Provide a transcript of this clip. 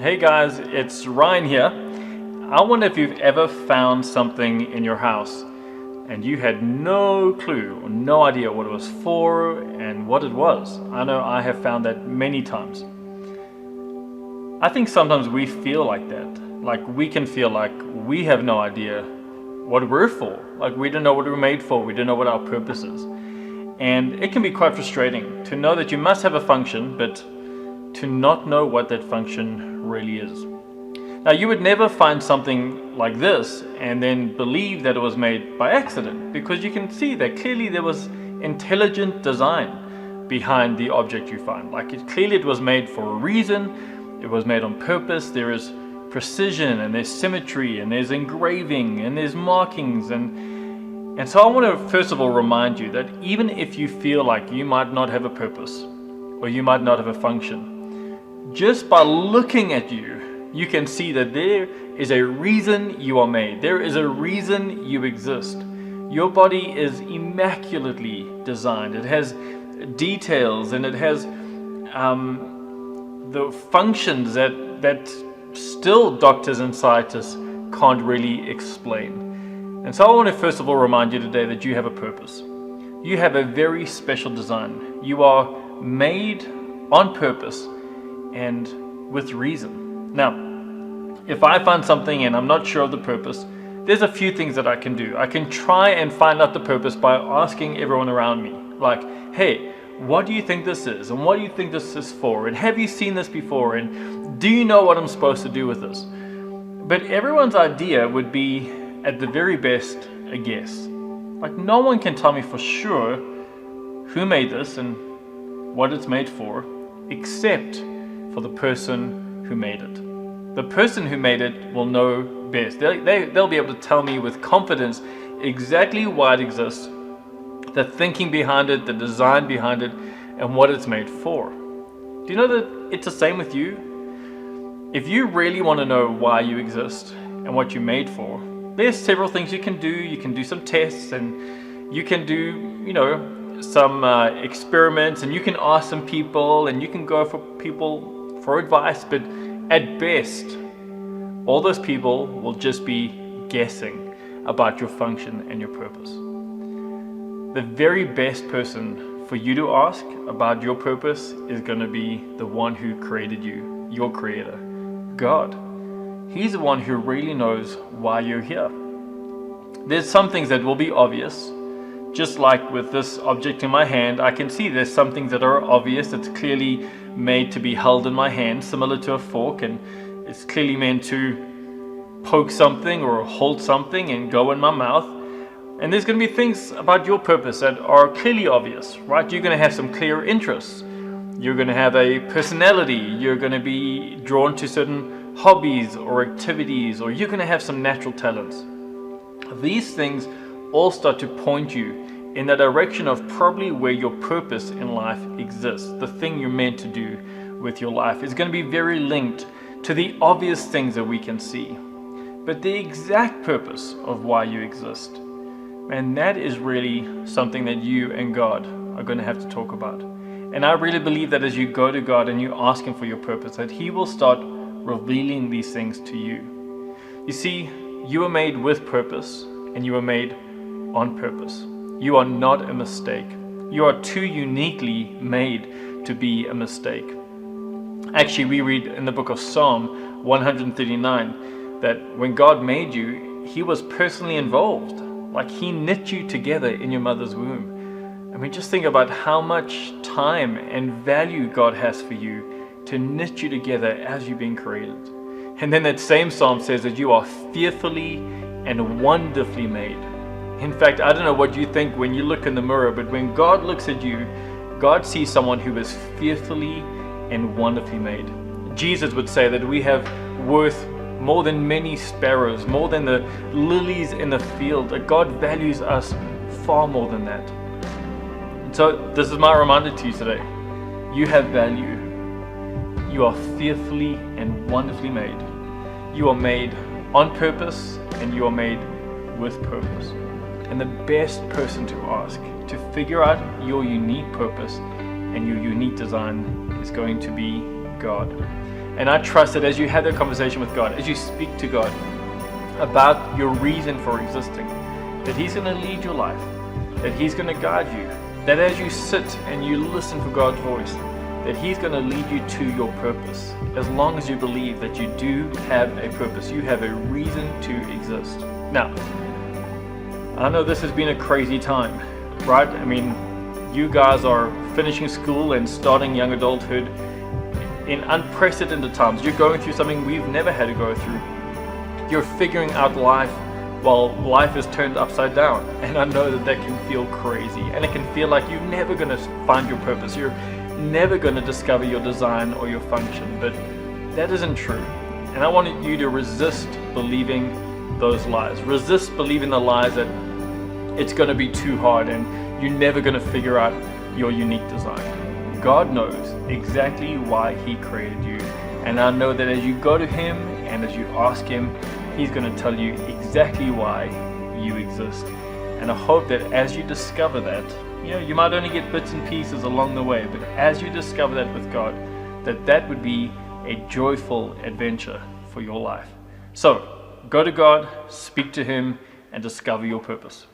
Hey guys, it's Ryan here. I wonder if you've ever found something in your house and you had no clue or no idea what it was for and what it was. I know I have found that many times. I think sometimes we feel like that. Like we can feel like we have no idea what we're for. Like we don't know what we're made for. We don't know what our purpose is. And it can be quite frustrating to know that you must have a function, but to not know what that function really is. Now, you would never find something like this and then believe that it was made by accident, because you can see that clearly there was intelligent design behind the object you find. Clearly it was made for a reason, it was made on purpose. There is precision and there's symmetry and there's engraving and there's markings and so I want to first of all remind you that even if you feel like you might not have a purpose or you might not have a function, just by looking at you, you can see that there is a reason you are made. There is a reason you exist. Your body is immaculately designed. It has details and it has the functions that still doctors and scientists can't really explain. And so I want to first of all remind you today that you have a purpose. You have a very special design. You are made on purpose and with reason. Now, if I find something and I'm not sure of the purpose, there's a few things that I can do. I can try and find out the purpose by asking everyone around me, like, hey, what do you think this is? And what do you think this is for? And have you seen this before? And do you know what I'm supposed to do with this? But everyone's idea would be, at the very best, a guess. Like, no one can tell me for sure who made this and what it's made for, except for the person who made it. The person who made it will know best. They'll be able to tell me with confidence exactly why it exists, the thinking behind it, the design behind it, and what it's made for. Do you know that it's the same with you? If you really want to know why you exist and what you're made for, there's several things you can do. You can do some tests and you can do, some experiments, and you can ask some people and you can go for people for advice, but at best, all those people will just be guessing about your function and your purpose. The very best person for you to ask about your purpose is going to be the one who created you, your creator, God. He's the one who really knows why you're here. There's some things that will be obvious. Just like with this object in my hand, I can see there's some things that are obvious. It's clearly made to be held in my hand, similar to a fork, and it's clearly meant to poke something or hold something and go in my mouth. And there's going to be things about your purpose that are clearly obvious, right? You're going to have some clear interests. You're going to have a personality. You're going to be drawn to certain hobbies or activities, or you're going to have some natural talents. These things all start to point you in the direction of probably where your purpose in life exists. The thing you're meant to do with your life is going to be very linked to the obvious things that we can see. But the exact purpose of why you exist, and that is really something that you and God are going to have to talk about. And I really believe that as you go to God and you ask Him for your purpose, that He will start revealing these things to you. You see, you were made with purpose and you were made on purpose. You are not a mistake. You are too uniquely made to be a mistake. Actually, we read in the book of Psalm 139 that when God made you, He was personally involved. Like He knit you together in your mother's womb. I mean, just think about how much time and value God has for you to knit you together as you've been created. And then that same Psalm says that you are fearfully and wonderfully made. In fact, I don't know what you think when you look in the mirror, but when God looks at you, God sees someone who is fearfully and wonderfully made. Jesus would say that we have worth more than many sparrows, more than the lilies in the field, that God values us far more than that. And so this is my reminder to you today. You have value. You are fearfully and wonderfully made. You are made on purpose and you are made with purpose. And the best person to ask to figure out your unique purpose and your unique design is going to be God. And I trust that as you have that conversation with God, as you speak to God about your reason for existing, that He's going to lead your life, that He's going to guide you, that as you sit and you listen for God's voice, that He's going to lead you to your purpose. As long as you believe that you do have a purpose, you have a reason to exist. Now, I know this has been a crazy time, right? I mean, you guys are finishing school and starting young adulthood in unprecedented times. You're going through something we've never had to go through. You're figuring out life while life is turned upside down. And I know that that can feel crazy, and it can feel like you're never going to find your purpose. You're never going to discover your design or your function, but that isn't true. And I wanted you to resist believing those lies. Resist believing the lies that it's going to be too hard and you're never going to figure out your unique design. God knows exactly why He created you, and I know that as you go to Him and as you ask Him, He's going to tell you exactly why you exist. And I hope that as you discover that, you might only get bits and pieces along the way, but as you discover that with God, that would be a joyful adventure for your life. So, go to God, speak to Him, and discover your purpose.